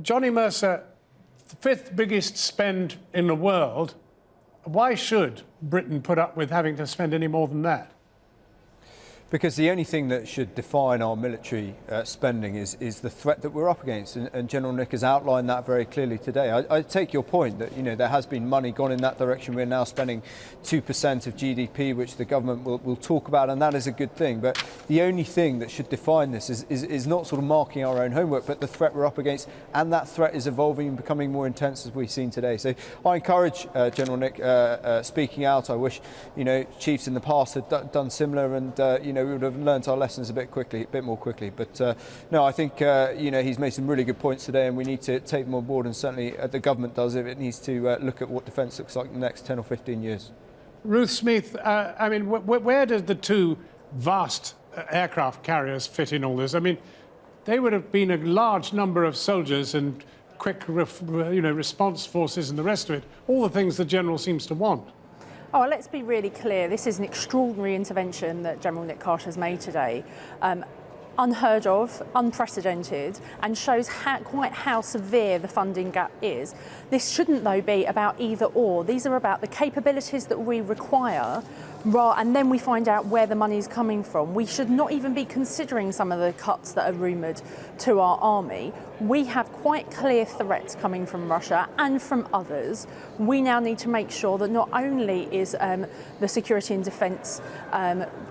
Johnny Mercer, the fifth biggest spend in the world. Why should Britain put up with having to spend any more than that? Because the only thing that should define our military spending is the threat that we're up against, and General Nick has outlined that very clearly today. I take your point that there has been money gone in that direction. We're now spending 2% of GDP, which the government will talk about, and that is a good thing. But the only thing that should define this is not sort of marking our own homework, but the threat we're up against, and that threat is evolving and becoming more intense as we've seen today. So I encourage General Nick speaking out. I wish chiefs in the past had done similar, and we would have learnt our lessons a bit more quickly. But no, I think he's made some really good points today, and we need to take them on board. And certainly the government does if it needs to look at what defence looks like in the next 10 or 15 years. Ruth Smith, I mean, where does the two vast aircraft carriers fit in all this? I mean, they would have been a large number of soldiers and quick, response forces and the rest of it. All the things the General seems to want. Oh, let's be really clear. This is an extraordinary intervention that General Nick Carter has made today. Unheard of, unprecedented, and shows quite how severe the funding gap is. This shouldn't, though, be about either or. These are about the capabilities that we require, and then we find out where the money is coming from. We should not even be considering some of the cuts that are rumoured to our army. We have quite clear threats coming from Russia and from others. We now need to make sure that not only is the security and defence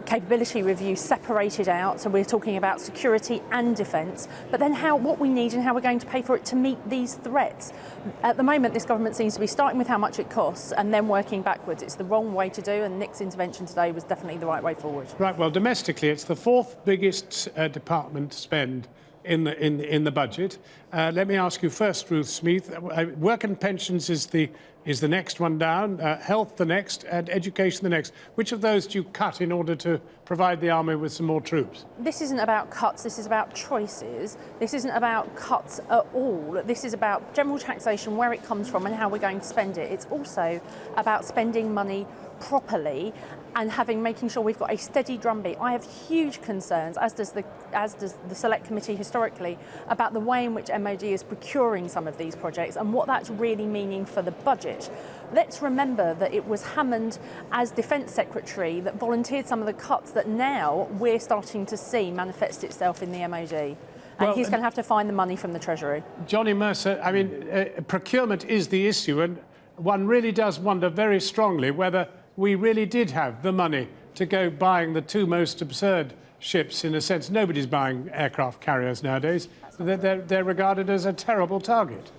capability review separated out, so we're talking about security and defence, but then what we need and how we're going to pay for it to meet these threats. At the moment, this government seems to be starting with how much it costs and then working backwards. It's the wrong way to do, and Nick's intervention today was definitely the right way forward. Right, well, domestically, it's the fourth biggest department spend in the budget. Let me ask you first, Ruth Smith. Work and pensions is the next one down, health the next, and education the next. Which of those do you cut in order to provide the army with some more troops? This isn't about cuts, this is about choices. This isn't about cuts at all. This is about general taxation, where it comes from and how we're going to spend it. It's also about spending money properly and making sure we've got a steady drumbeat. I have huge concerns, as does the Select Committee historically, about the way in which MOD is procuring some of these projects and what that's really meaning for the budget. Let's remember that it was Hammond, as Defence Secretary, that volunteered some of the cuts that now we're starting to see manifest itself in the MOD. And he's going to have to find the money from the Treasury. Johnny Mercer, I mean, procurement is the issue, and one really does wonder very strongly whether we really did have the money to go buying the two most absurd ships. In a sense, nobody's buying aircraft carriers nowadays. They're regarded as a terrible target.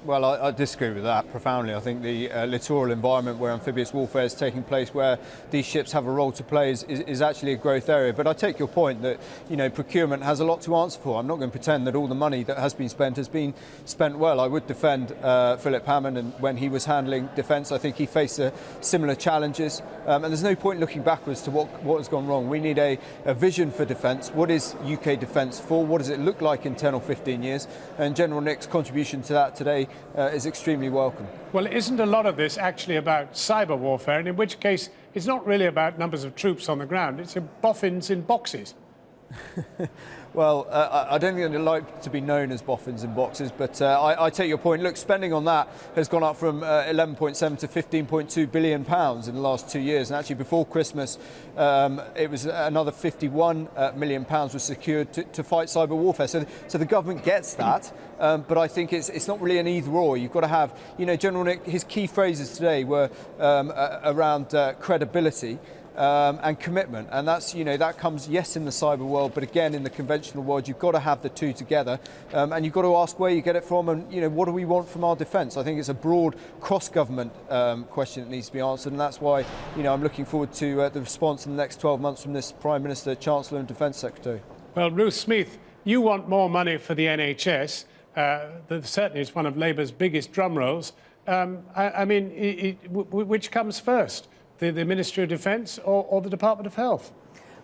Well, I disagree with that profoundly. I think the littoral environment where amphibious warfare is taking place, where these ships have a role to play, is actually a growth area. But I take your point that procurement has a lot to answer for. I'm not going to pretend that all the money that has been spent well. I would defend Philip Hammond, and when he was handling defence, I think he faced similar challenges. And there's no point looking backwards to what has gone wrong. We need a vision for defence. What is UK defence for? What does it look like in 10 or 15 years? And General Nick's contribution to that today is extremely welcome. Well, isn't a lot of this actually about cyber warfare, and in which case it's not really about numbers of troops on the ground, it's boffins in boxes? Well, I don't think I'd like to be known as boffins in boxes, but I take your point. Look, spending on that has gone up from 11.7 to 15.2 billion pounds in the last 2 years, and actually before Christmas it was another 51 million pounds was secured to fight cyber warfare. So the government gets that, but I think it's not really an either or. You've got to have, General Nick, his key phrases today were around credibility and commitment, and that's that comes, yes, in the cyber world, but again in the conventional world you've got to have the two together, and you've got to ask where you get it from, and what do we want from our defence. I think it's a broad cross-government question that needs to be answered, and that's why I'm looking forward to the response in the next 12 months from this Prime Minister, Chancellor and Defence Secretary. Well, Ruth Smith, you want more money for the NHS. That certainly is one of Labour's biggest drum rolls. I mean, which comes first? The Ministry of Defence or the Department of Health?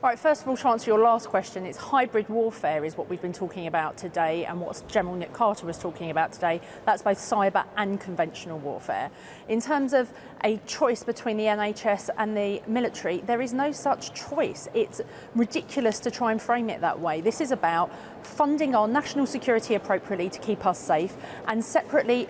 Right, first of all, to answer your last question, it's hybrid warfare is what we've been talking about today, and what General Nick Carter was talking about today. That's both cyber and conventional warfare. In terms of a choice between the NHS and the military, there is no such choice. It's ridiculous to try and frame it that way. This is about funding our national security appropriately to keep us safe, and separately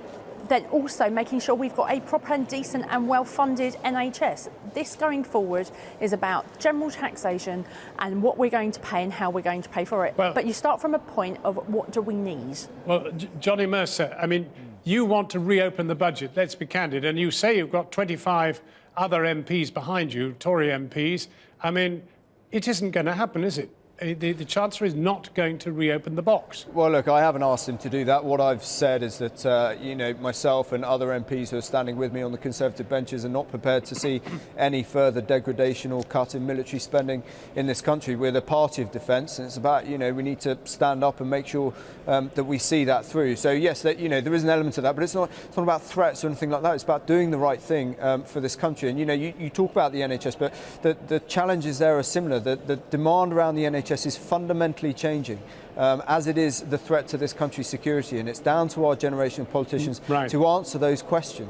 then also making sure we've got a proper and decent and well-funded NHS. This going forward is about general taxation and what we're going to pay and how we're going to pay for it. Well, but you start from a point of what do we need? Well, Johnny Mercer, I mean, you want to reopen the budget, let's be candid, and you say you've got 25 other MPs behind you, Tory MPs. I mean, it isn't going to happen, is it? The Chancellor is not going to reopen the box. Well, look, I haven't asked him to do that. What I've said is that, myself and other MPs who are standing with me on the Conservative benches are not prepared to see any further degradation or cut in military spending in this country. We're the party of defence, and it's about, we need to stand up and make sure that we see that through. So, yes, there is an element of that, but it's not about threats or anything like that. It's about doing the right thing for this country. And, you talk about the NHS, but the challenges there are similar. The demand around the NHS is fundamentally changing, as it is the threat to this country's security, and it's down to our generation of politicians to answer those questions.